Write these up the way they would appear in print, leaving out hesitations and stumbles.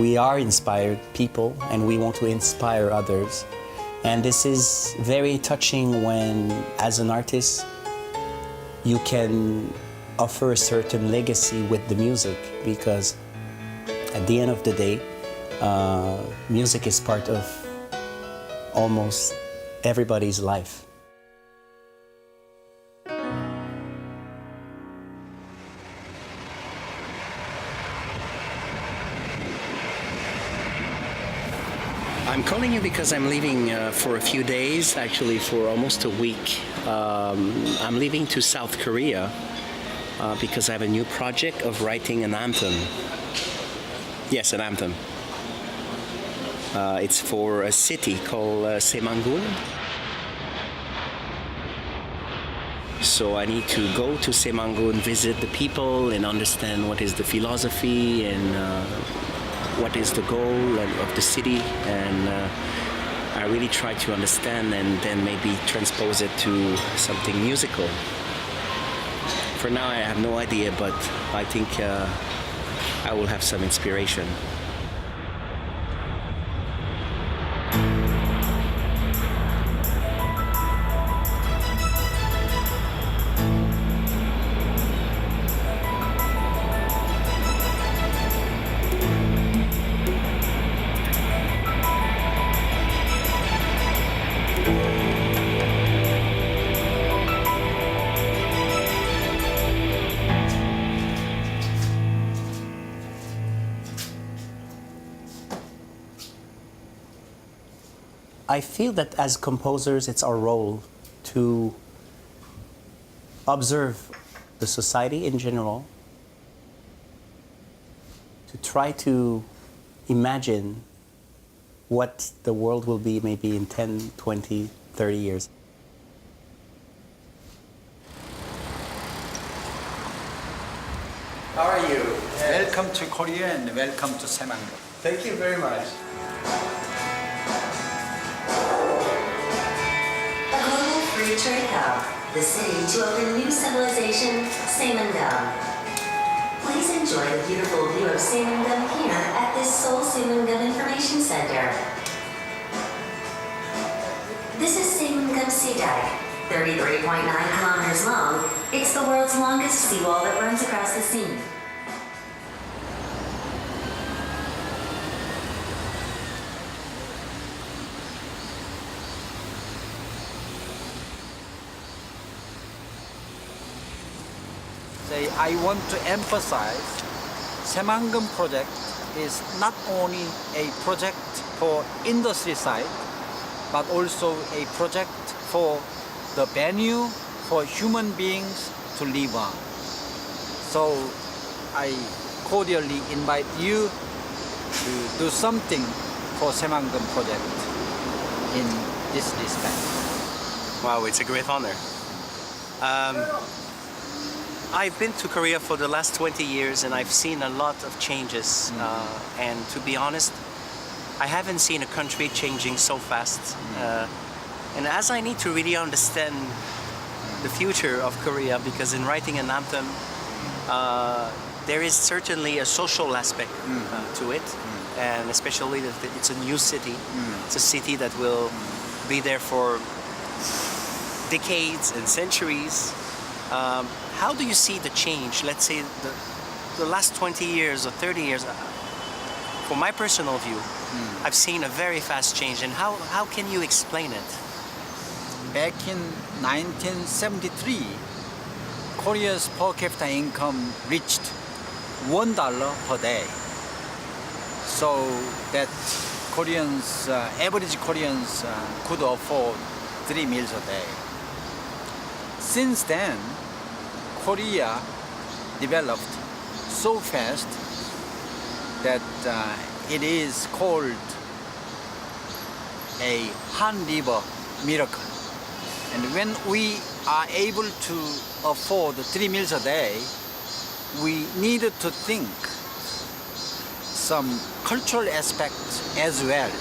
We are inspired people and we want to inspire others. And this is very touching when, as an artist, you can offer a certain legacy with the music, because at the end of the day, music is part of almost everybody's life. I'm calling you because I'm leaving for a few days, actually for almost a week. I'm leaving to South Korea because I have a new project of writing an anthem. Yes, an anthem. It's for a city called Saemangun. So I need to go to Saemangun, visit the people and understand what is the philosophy and what is the goal of the city, and I really try to understand and then maybe transpose it to something musical. For now I have no idea, but I think I will have some inspiration. I feel that as composers, it's our role to observe the society in general, to try to imagine what the world will be maybe in 10, 20, 30 years. How are you? Welcome to Korea and welcome to Saemangun. Thank you very much. Free trade hub, the city to open new civilization, Saemangun. Please enjoy the beautiful view of Saemangun here at this Seoul Saemangun Information Center. This is Saemangun Sea Dike, 33.9 kilometers long. It's the world's longest seawall that runs across the sea. I want to emphasize Saemangun project is not only a project for industry side, but also a project for the venue for human beings to live on. So I cordially invite you to do something for Saemangun project in this respect. Wow, it's a great honor. I've been to Korea for the last 20 years and I've seen a lot of changes. And to be honest, I haven't seen a country changing so fast. And as I need to really understand the future of Korea, because in writing an anthem, there is certainly a social aspect to it. And especially that it's a new city. It's a city that will be there for decades and centuries. How do you see the change? Let's say the last 20 years or 30 years. From my personal view, I've seen a very fast change. And how can you explain it? Back in 1973, Korea's per capita income reached $1 per day. So that Koreans, average Koreans could afford 3 meals a day. Since then, Korea developed so fast that it is called a Han River miracle. And when we are able to afford 3 meals a day, we needed to think some cultural aspects as well.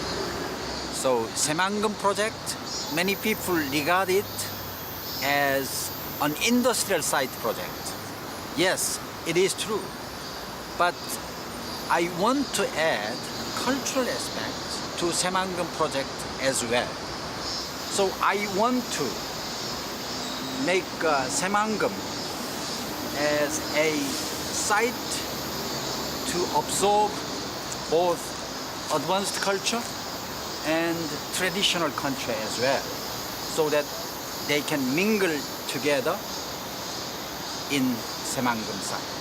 So Saemangun project, many people regard it as an industrial site project. Yes, it is true. But I want to add cultural aspects to Saemangam project as well. So I want to make Saemangam as a site to absorb both advanced culture and traditional culture as well, so that they can mingle together in Saemangam site.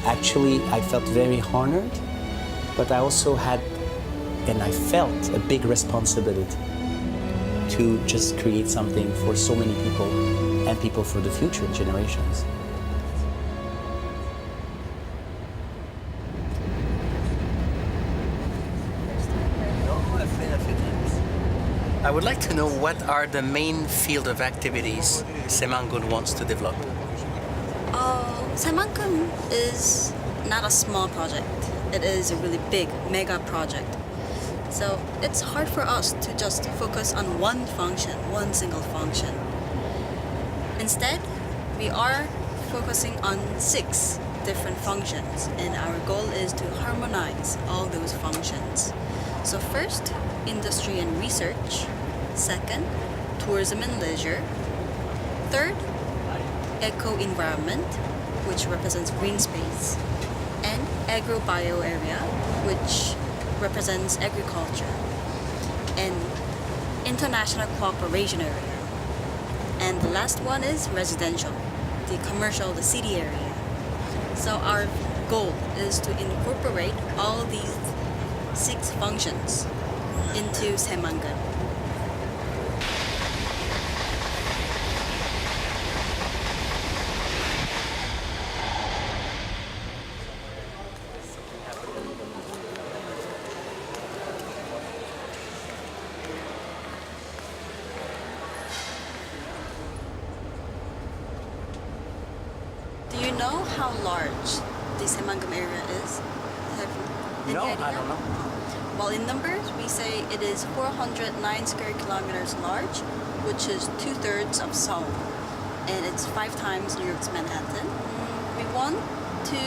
Actually, I felt very honored, but I also had, and I felt a big responsibility to just create something for so many people and people for the future generations. I would like to know what are the main field of activities Saemangam wants to develop. Saemangam is not a small project. It is a really big, mega project. So it's hard for us to just focus on one function, one single function. Instead, we are focusing on 6 different functions, and our goal is to harmonize all those functions. So first, industry and research. Second, tourism and leisure. Third, eco-environment, which represents green space, and agro-bio area, which represents agriculture, and international cooperation area. And the last one is residential, the commercial, the city area. So our goal is to incorporate all these 6 functions into Saemangam. Do you know how large the Saemangam area is? Have you any idea? I don't know. Well, in numbers, we say it is 409 square kilometers large, which is 2/3 of Seoul, and it's 5 times New York's Manhattan. We want to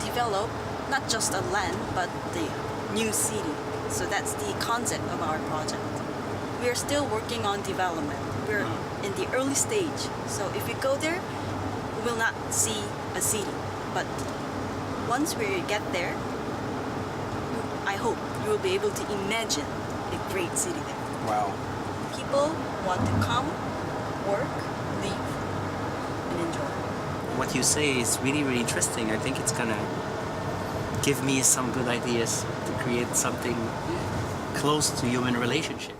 develop not just a land, but the new city. So that's the concept of our project. We are still working on development. We're in the early stage. So if we go there, we will not see a city. But once we get there, I hope you will be able to imagine a great city there. Wow. People want to come, work, live, and enjoy. What you say is really, really interesting. I think it's gonna give me some good ideas to create something close to human relationship.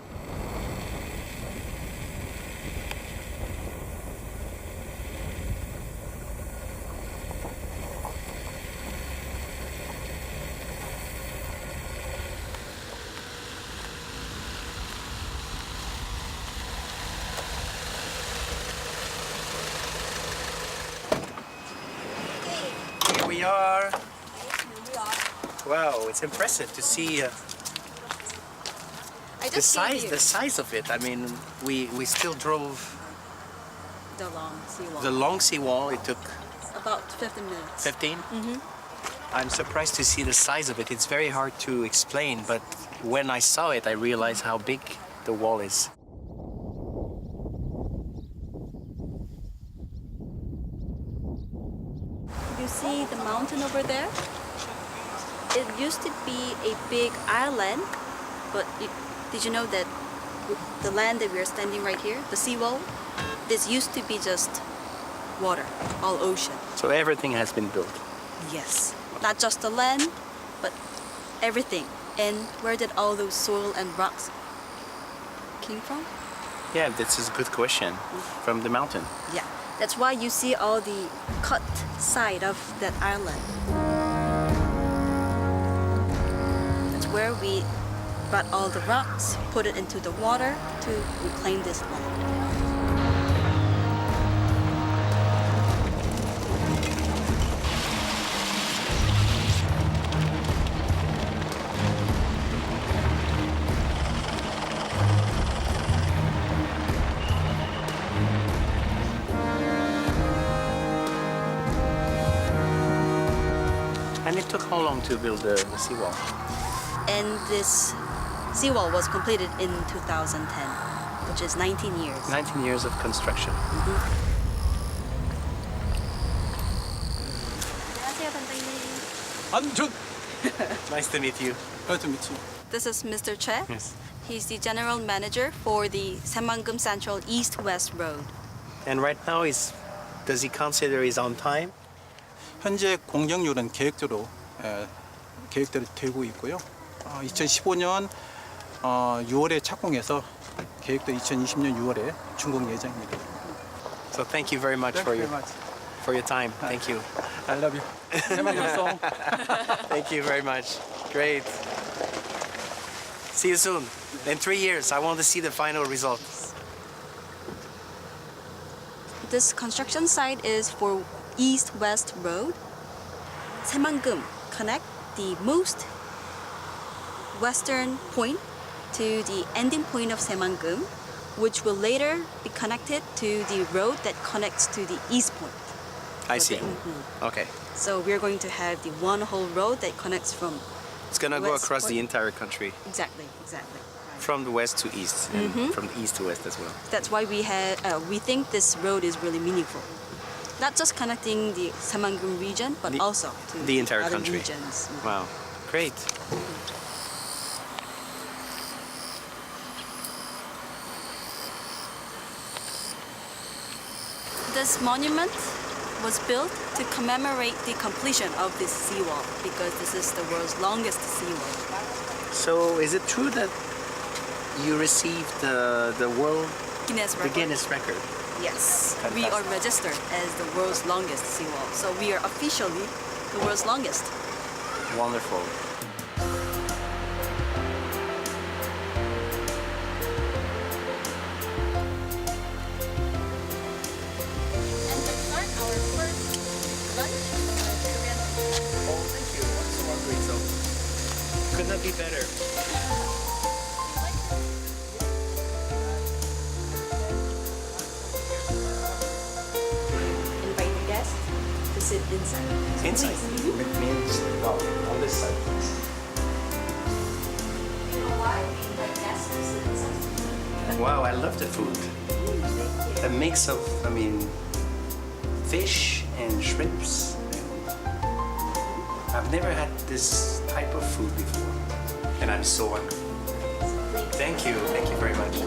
Here we are. Wow, it's impressive to see I the just size, gave you the size of it. I mean, we still drove the long seawall. the long seawall. It took About 15 minutes. 15. I'm surprised to see the size of it. It's very hard to explain, but when I saw it, I realized how big the wall is. You see the mountain over there? It used to be a big island, but did you know that the land that we are standing right here, the seawall, this used to be just water, all ocean. So everything has been built. Yes, not just the land, but everything. And where did all those soil and rocks came from? Yeah, this is a good question. From the mountain. Yeah, that's why you see all the cut side of that island. That's where we brought all the rocks, put it into the water to reclaim this land. And it took how long to build the seawall? And this seawall was completed in 2010, which is 19 years. 19 years of construction. 안녕하세요, 단장님. 안전. Nice to meet you. Nice to meet you. This is Mr. Che. Yes. He's the general manager for the Saemangeum Central East-West Road. And right now, does he consider he's on time? 현재 공정률은 계획대로 되고 있고요. 2015년 6월에 착공해서 계획도 2020년 6월에 준공 예정입니다. So thank you very much for your time. Thank you. I love you. 세만금송. Thank you very much. Great. See you soon. In 3 years, I want to see the final result. This construction site is for East-West Road. Saemangeum connect the most western point to the ending point of Saemangeum, which will later be connected to the road that connects to the east point. I see. Mhm. Okay. So we're going to have the one whole road that connects from It's gonna go West across the point. entire country, exactly. from the west to east, and from east to west as well. That's why we think this road is really meaningful. Not just connecting the Saemangeum region, but also to the entire other country. regions. Wow. Great. This monument was built to commemorate the completion of this seawall because this is the world's longest seawall. So is it true that you received the world, Guinness the record. Guinness record? Yes, we Fantastic. are registered as the world's longest seawall. So we are officially the world's longest. Wonderful. And to start our first lunch, Korean. Oh, thank you. I'm so hungry, so could not be better. Invite the guests to sit inside. Inside. It means, well, on this side. You know why we invite guests to sit inside? Wow, I love the food. A mix of, fish and shrimps. I've never had this type of food before, and I'm so hungry. Thank you very much.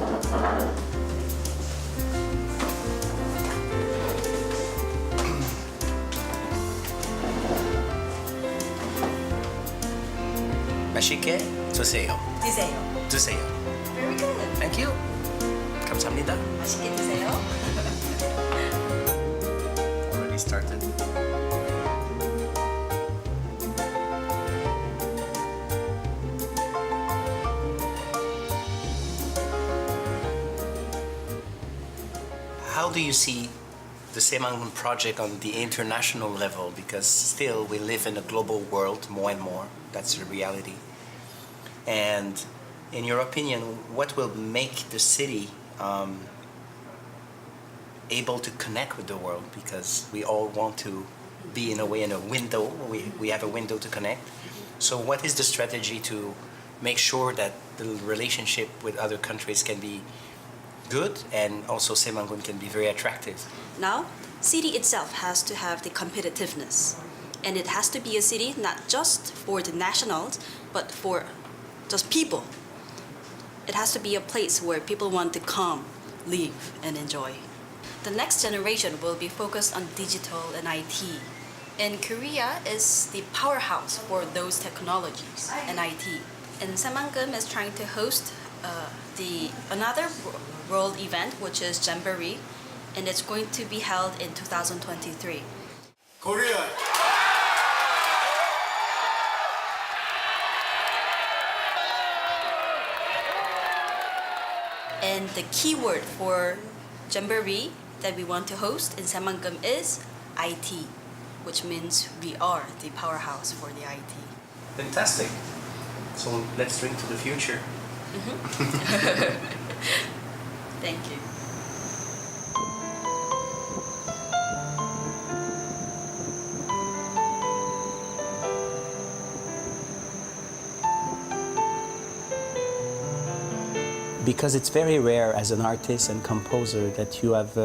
맛있게 드세요. 드세요. 드세요. Very good. Thank you. 감사합니다. 맛있게 드세요. Already started. How do you see the Saemangeum project on the international level? Because still we live in a global world more and more. That's the reality. And in your opinion, what will make the city able to connect with the world? Because we all want to be in a way in a window. We have a window to connect. So what is the strategy to make sure that the relationship with other countries can be good and also Saemangeum can be very attractive? Now, city itself has to have the competitiveness. And it has to be a city not just for the nationals, but for just people. It has to be a place where people want to come, live, and enjoy. The next generation will be focused on digital and IT. And Korea is the powerhouse for those technologies and IT. And Saemangeum is trying to host another world event, which is Jamboree, and it's going to be held in 2023. Korea. And the keyword for Jamboree that we want to host in Saemangeum is IT, which means we are the powerhouse for the IT. Fantastic. So let's drink to the future. Thank you. because it's very rare as an artist and composer that you have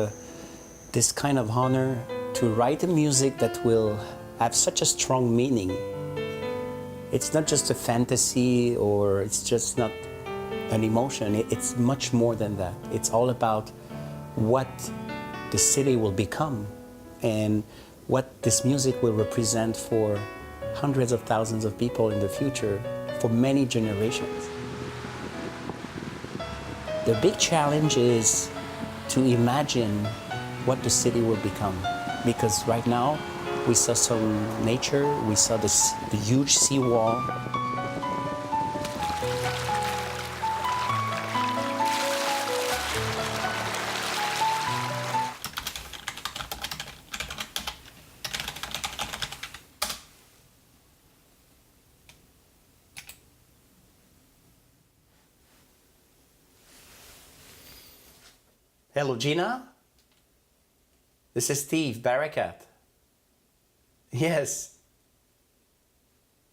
this kind of honor to write a music that will have such a strong meaning. It's not just a fantasy or it's just not an emotion. It's much more than that. It's all about what the city will become and what this music will represent for hundreds of thousands of people in the future for many generations. The big challenge is to imagine what the city will become. Because right now, we saw some nature, we saw the huge seawall. Hello, Gina. This is Steve Barakat. Yes.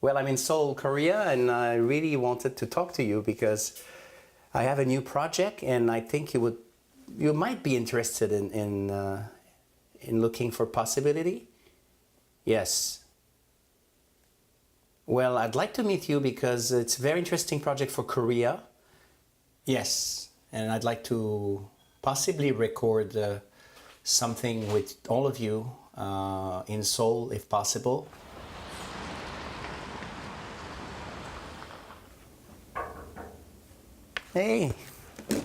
Well, I'm in Seoul, Korea, and I really wanted to talk to you because I have a new project, and I think you might be interested in looking for possibility. Yes. Well, I'd like to meet you because it's a very interesting project for Korea. Yes, and I'd like to possibly record something with all of you in Seoul, if possible. Hey. Hey,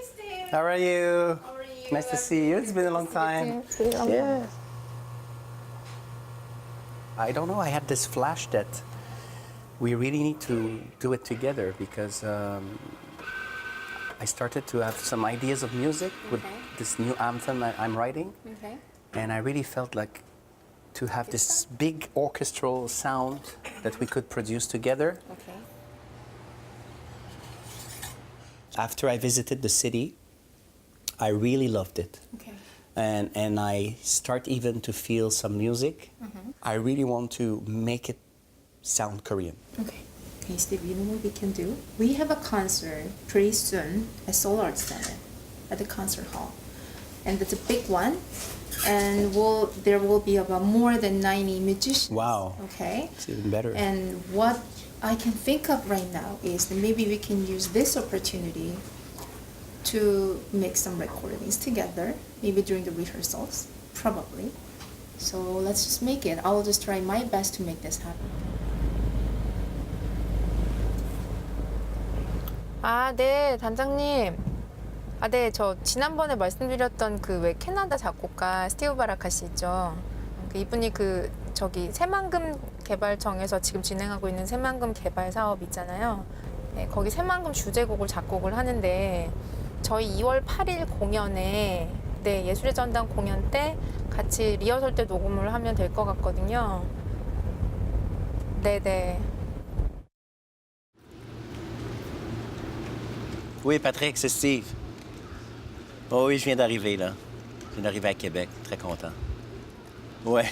Steve. How are you? How are you? Nice to see you. It's been a long time. Yeah. I don't know. I had this flash that we really need to do it together because I started to have some ideas of music with this new anthem I'm writing. Okay. And I really felt like to have this big orchestral sound that we could produce together. Okay. After I visited the city, I really loved it. Okay. And I start even to feel some music. I really want to make it sound Korean. Okay. Okay, Steve, you know what we can do? We have a concert pretty soon at Seoul Arts Center, at the concert hall. And it's a big one. And there will be about more than 90 musicians. Wow. Okay. It's even better. And what I can think of right now is that maybe we can use this opportunity to make some recordings together, maybe during the rehearsals, probably. So let's just make it. I'll just try my best to make this happen. 아, 네, 단장님. 아, 네, 저 지난번에 말씀드렸던 그 왜 캐나다 작곡가 스티브 바라카 씨 있죠. 이분이 저기 새만금 개발청에서 지금 진행하고 있는 새만금 개발 사업 있잖아요. 네, 거기 새만금 주제곡을 작곡을 하는데 저희 2월 8일 공연에 네, 예술의 전당 공연 때 같이 리허설 때 녹음을 하면 될 것 같거든요. 네네. Oui, Patrick, c'est Steve. Oh oui, je viens d'arriver là. Je viens d'arriver à Québec, très content. Ouais,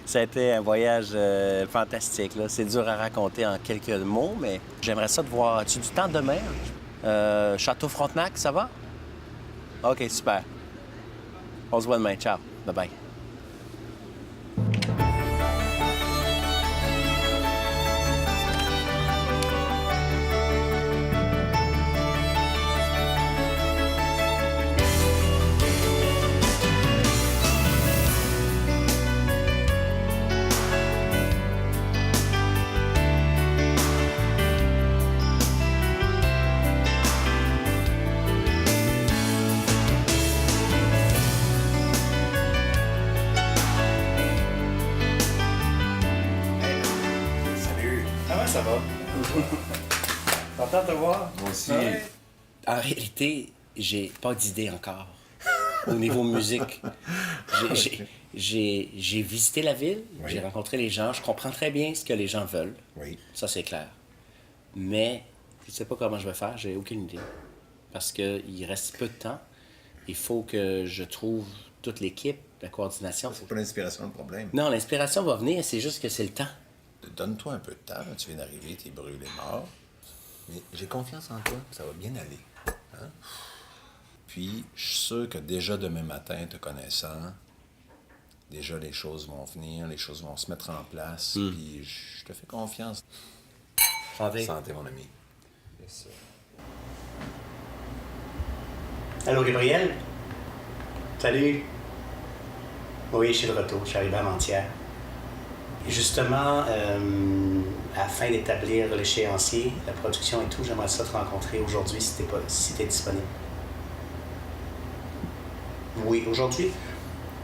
ça a été un voyage fantastique. Là. C'est dur à raconter en quelques mots, mais j'aimerais ça te voir. As-tu du temps demain? Château Frontenac, ça va? OK, super. On se voit demain. Ciao. Bye-bye. Ça va? Content de te voir? Moi aussi. Ouais. En réalité, j'ai pas d'idée encore au niveau musique. J'ai visité la ville, Oui. j'ai rencontré les gens, je comprends très bien ce que les gens veulent. Oui. Ça, c'est clair. Mais je sais pas comment je vais faire, j'ai aucune idée. Parce qu'il reste peu de temps. Il faut que je trouve toute l'équipe, la coordination. C'est pas l'inspiration le problème. Non, l'inspiration va venir, c'est juste que c'est le temps. Donne-toi un peu de temps. Tu viens d'arriver, t'es brûlé mort. Mais j'ai confiance en toi. Ça va bien aller. Puis, je suis sûr que déjà demain matin, te connaissant, déjà les choses vont venir, les choses vont se mettre en place, puis je te fais confiance. Santé. Santé, mon ami. Yes, sir. Allô, Gabriel? Salut. Oui, je suis de retour. Je suis arrivé avant-hier. Et justement, afin d'établir l'échéancier, la production et tout, j'aimerais ça te rencontrer aujourd'hui si t'es disponible. Oui, aujourd'hui.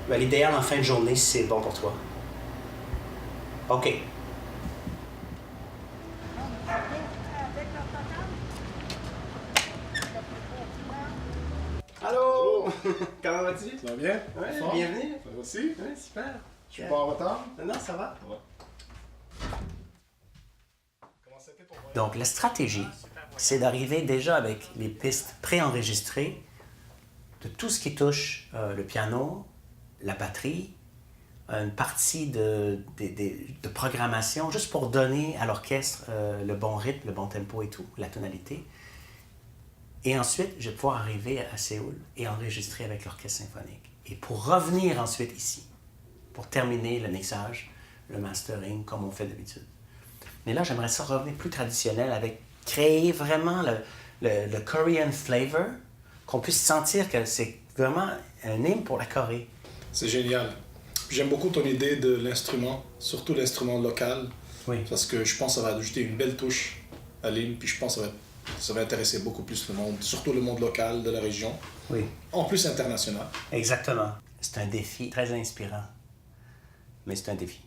Ben, l'idéal en fin de journée, si c'est bon pour toi. OK. Allô! Comment vas-tu? Ça va bien? Ouais, Fort? bienvenue. Ça va aussi? Ouais, super. Je suis pas en retard? Non, ça va. Ouais. Donc, la stratégie, c'est d'arriver déjà avec les pistes préenregistrées de tout ce qui touche le piano, la batterie, une partie de programmation, juste pour donner à l'orchestre le bon rythme, le bon tempo et tout, la tonalité. Et ensuite, je vais pouvoir arriver à Séoul et enregistrer avec l'orchestre symphonique. Et pour revenir ensuite ici, pour terminer le mixage, le mastering, comme on fait d'habitude. Mais là, j'aimerais ça revenir plus traditionnel avec créer vraiment le Korean flavor, qu'on puisse sentir que c'est vraiment un hymne pour la Corée. C'est génial. J'aime beaucoup ton idée de l'instrument, surtout l'instrument local. Oui. Parce que je pense que ça va ajouter une belle touche à l'hymne, puis je pense que ça va intéresser beaucoup plus le monde, surtout le monde local de la région. Oui. En plus international. Exactement. C'est un défi très inspirant. Mais c'est un défi.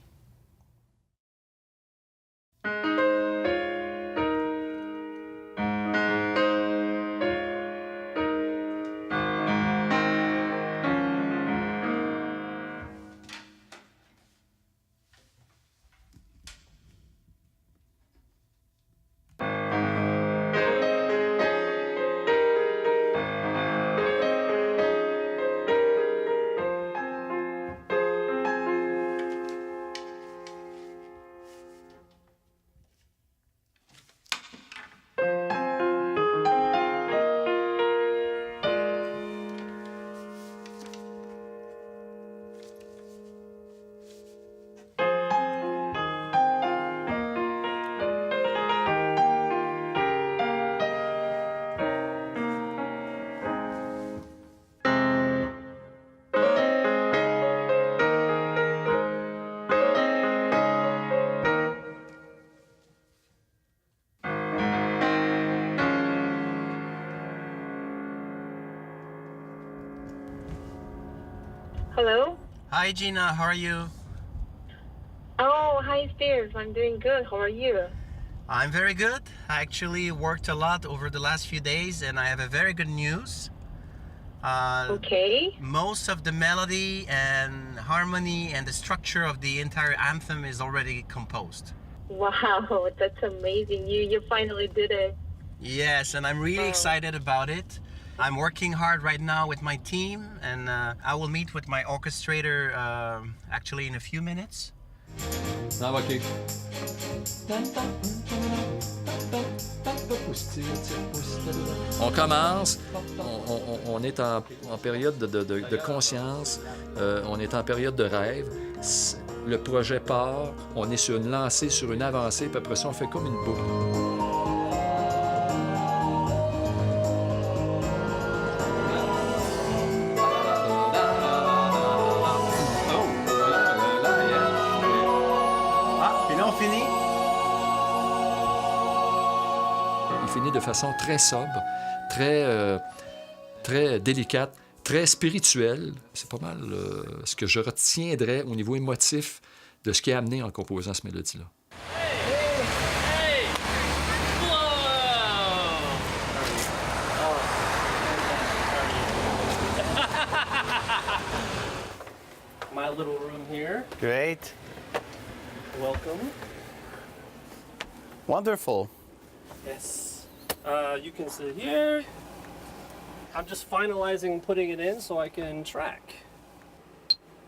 Hello? Hi, Gina. How are you? Oh, hi, Steve. I'm doing good. How are you? I'm very good. I actually worked a lot over the last few days, and I have a very good news. Okay. Most of the melody and harmony and the structure of the entire anthem is already composed. Wow, that's amazing. You finally did it. Yes, and I'm really excited about it. I'm working hard right now with my team, and I will meet with my orchestrator actually in a few minutes. Ah, ok. On commence, on est en période de conscience, on est en période de rêve. Le projet part, on est sur une lancée, sur une avancée, puis après ça, on fait comme une boucle. De façon très sobre, très délicate, très spirituelle. C'est pas mal ce que je retiendrai au niveau émotif de ce qui a amené en composant cette mélodie-là. My little room here. Great. Welcome. Wonderful. Yes. You can sit here. I'm just finalizing putting it in so I can track.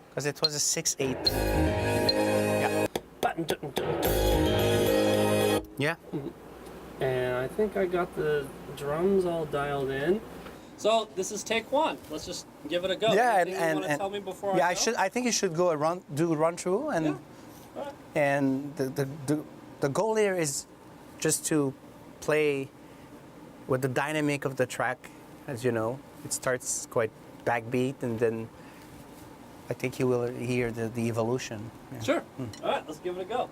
Because it was a 6/8. Yeah. Yeah. And I think I got the drums all dialed in. So this is take one. Let's just give it a go. Yeah, Anything you want to tell me before yeah, I go? I think you should go do a run through, and All right. and the goal here is just to play with the dynamic of the track. As you know, it starts quite backbeat, and then I think you will hear the evolution. Yeah. Sure. All right, let's give it a go.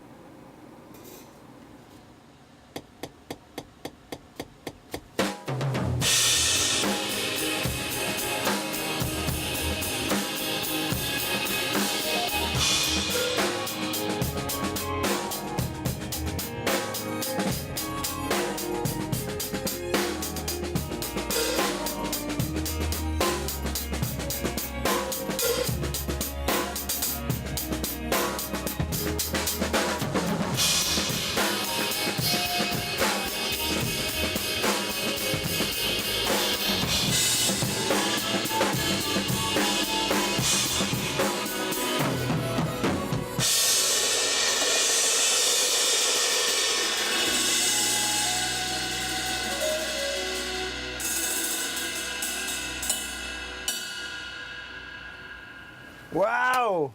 Wow!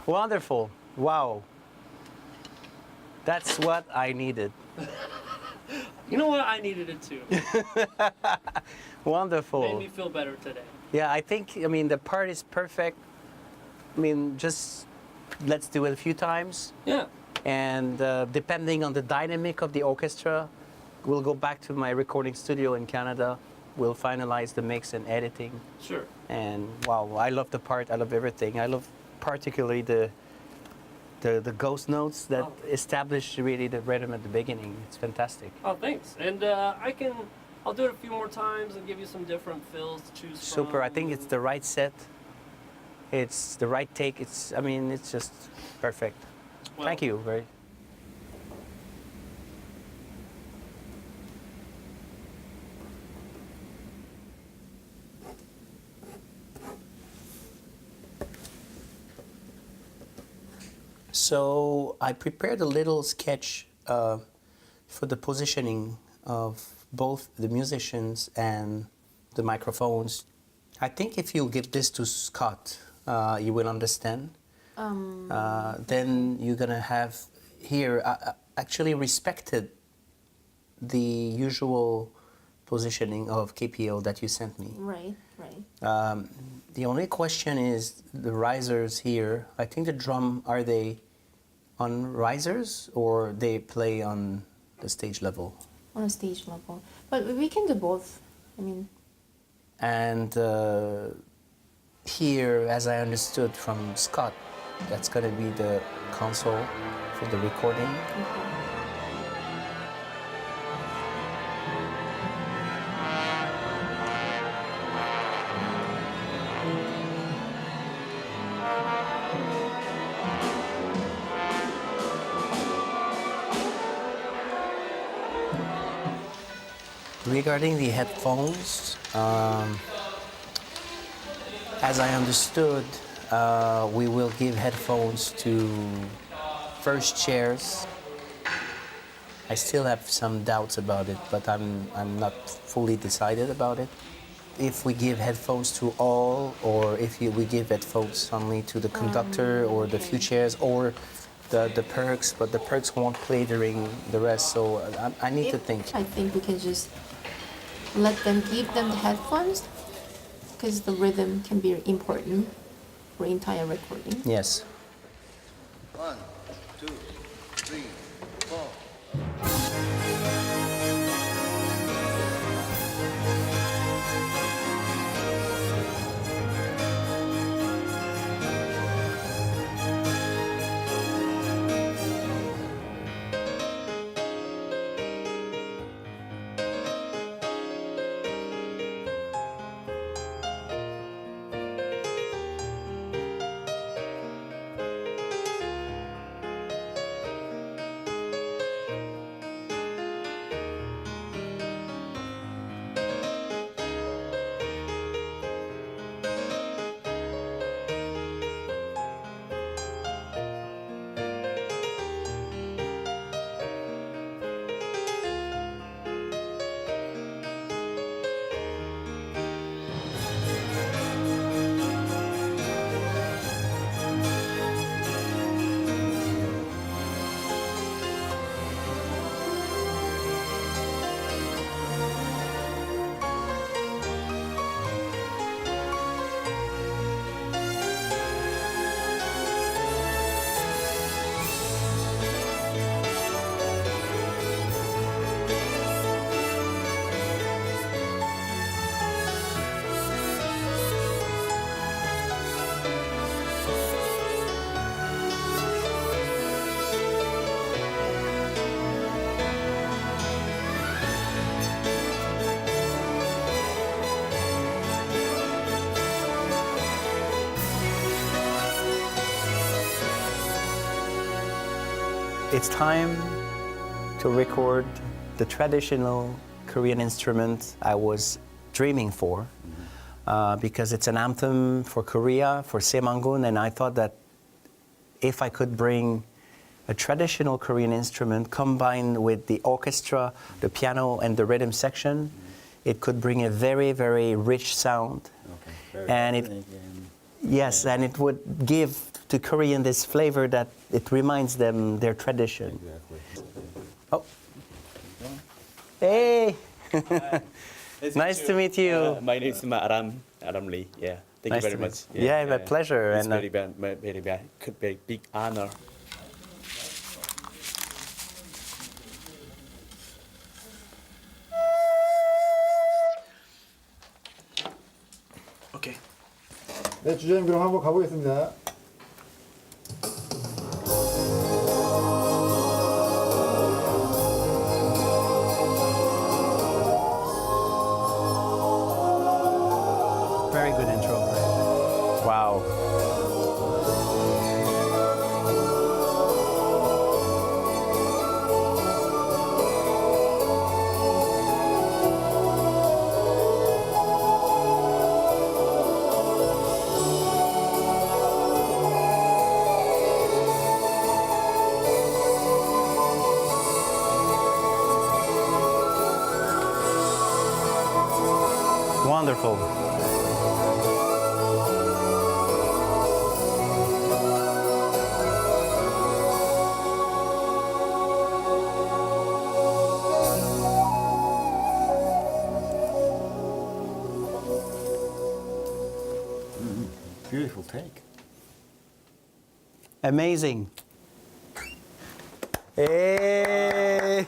Wonderful. Wow. That's what I needed. You know what? I needed it too. Wonderful. Made me feel better today. Yeah, I think, I mean, the part is perfect. I mean, just let's do it a few times. Yeah. And depending on the dynamic of the orchestra, we'll go back to my recording studio in Canada. We'll finalize the mix and editing. Sure. And wow, I love the part. I love everything. I love particularly the ghost notes that establish really the rhythm at the beginning. It's fantastic. Oh, thanks. And I'll do it a few more times and give you some different fills to choose from. Super. I think it's the right set. It's the right take. I mean, it's just perfect. Well, Thank you. Very. So I prepared a little sketch for the positioning of both the musicians and the microphones. I think if you give this to Scott, you will understand. Then you're gonna have here actually respected the usual positioning of KPO that you sent me. Right, right. The only question is the risers here. I think the drum, are they on risers or they play on the stage level? On a stage level. But we can do both. I mean, and here, as I understood from Scott, that's going to be the console for the recording. Regarding the headphones, as I understood, we will give headphones to first chairs. I still have some doubts about it, but I'm not fully decided about it. If we give headphones to all, or if we give headphones only to the conductor or the few chairs, or the perks, but the perks won't play during the rest, so I need to think. I think we can just let them give them the headphones because the rhythm can be important for entire recording. Yes. 1, 2, 3, 4. it's time to record the traditional Korean instrument I was dreaming for, because it's an anthem for Korea, for Saemangun, and I thought that if I could bring a traditional Korean instrument combined with the orchestra, the piano, and the rhythm section, it could bring a very, very rich sound. And it would give to Korean this flavor that it reminds them their tradition. Oh. Hey! Nice to meet you. My name is Aram Lee. Yeah, thank Nice you to very meet much. you. Yeah, my pleasure. It's And, very big honor. Okay. 네, 주제님 그럼 한번 가보겠습니다. Very good intro. Wow. Wonderful. Beautiful take. Amazing. Hey!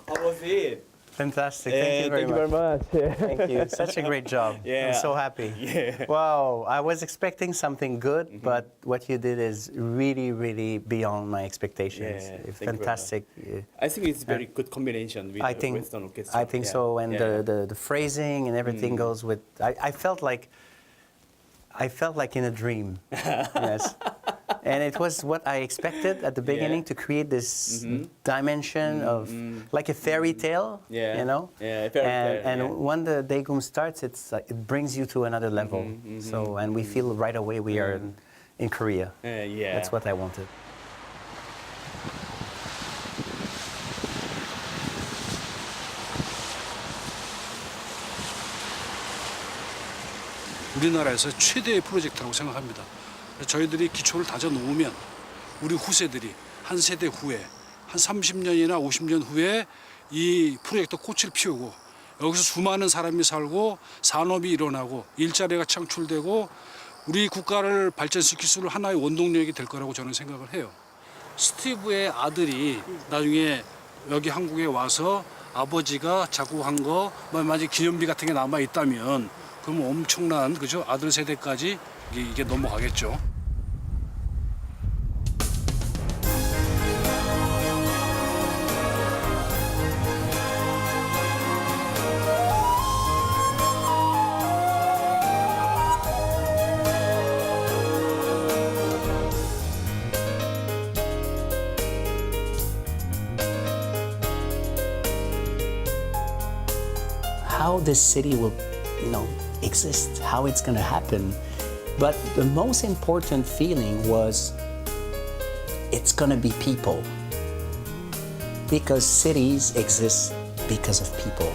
How was it? Fantastic. Thank you very much. Thank you. Such a great job. Yeah. I'm so happy. Yeah. Wow. I was expecting something good, but what you did is really, really beyond my expectations. Yeah, thank you very Fantastic. I think it's very good combination with the Western orchestra. I think Yeah. so. And Yeah. the phrasing and everything goes with. I felt like in a dream. Yes. And it was what I expected at the beginning, to create this dimension of like a fairy tale, you know. Yeah, a fairy tale. And when the Daegum starts, it brings you to another level. So, and we feel right away we are in Korea. Yeah. That's what I wanted. 우리나라에서 최대의 프로젝트라고 생각합니다. 저희들이 기초를 다져 놓으면 우리 후세들이 한 세대 후에 한 30년이나 50년 후에 이 프로젝트 꽃을 피우고 여기서 수많은 사람이 살고 산업이 일어나고 일자리가 창출되고 우리 국가를 발전시킬 수 있는 하나의 원동력이 될 거라고 저는 생각을 해요. 스티브의 아들이 나중에 여기 한국에 와서 아버지가 작곡한 거 만약 기념비 같은 게 남아 있다면 그럼 엄청난 그죠 아들 세대까지 이게 넘어가겠죠. How this city will, exist, how it's going to happen. But the most important feeling was it's going to be people. Because cities exist because of people.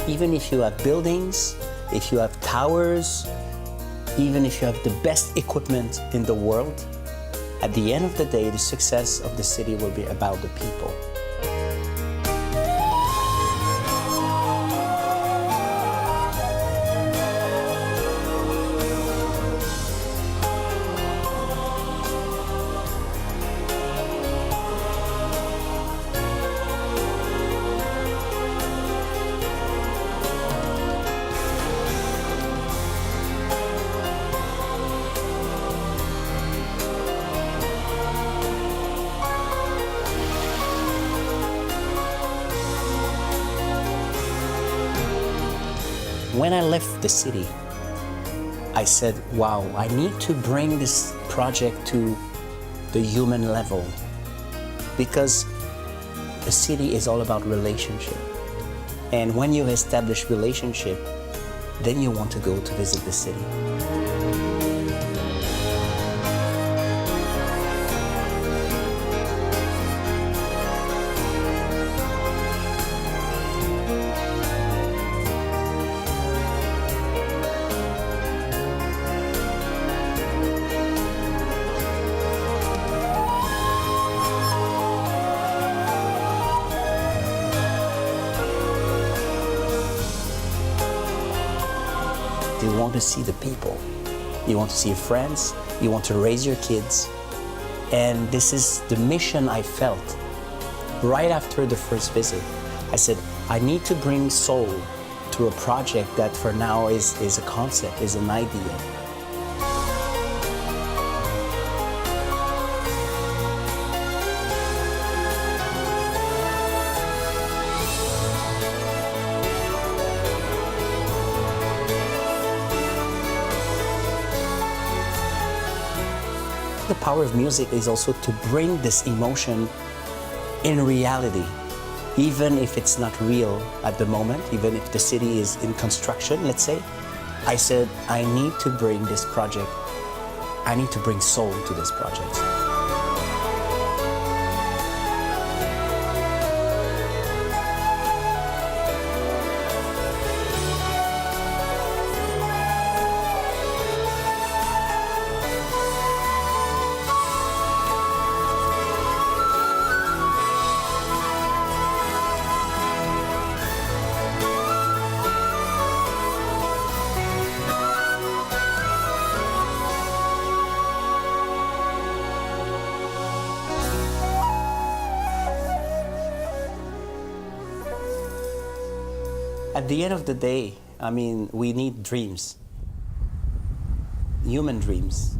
Even if you have buildings, if you have towers, even if you have the best equipment in the world, at the end of the day, the success of the city will be about the people. When I left the city, I said, wow, I need to bring this project to the human level, because a city is all about relationship. And when you establish relationship, then you want to go to visit the city. You want to see the people. You want to see your friends. You want to raise your kids. And this is the mission I felt right after the first visit. I said, I need to bring soul to a project that for now is a concept, is an idea. The power of music is also to bring this emotion in reality, even if it's not real at the moment, even if the city is in construction, let's say. I said, I need to bring this project, I need to bring soul to this project. At the end of the day, I mean, we need dreams, human dreams.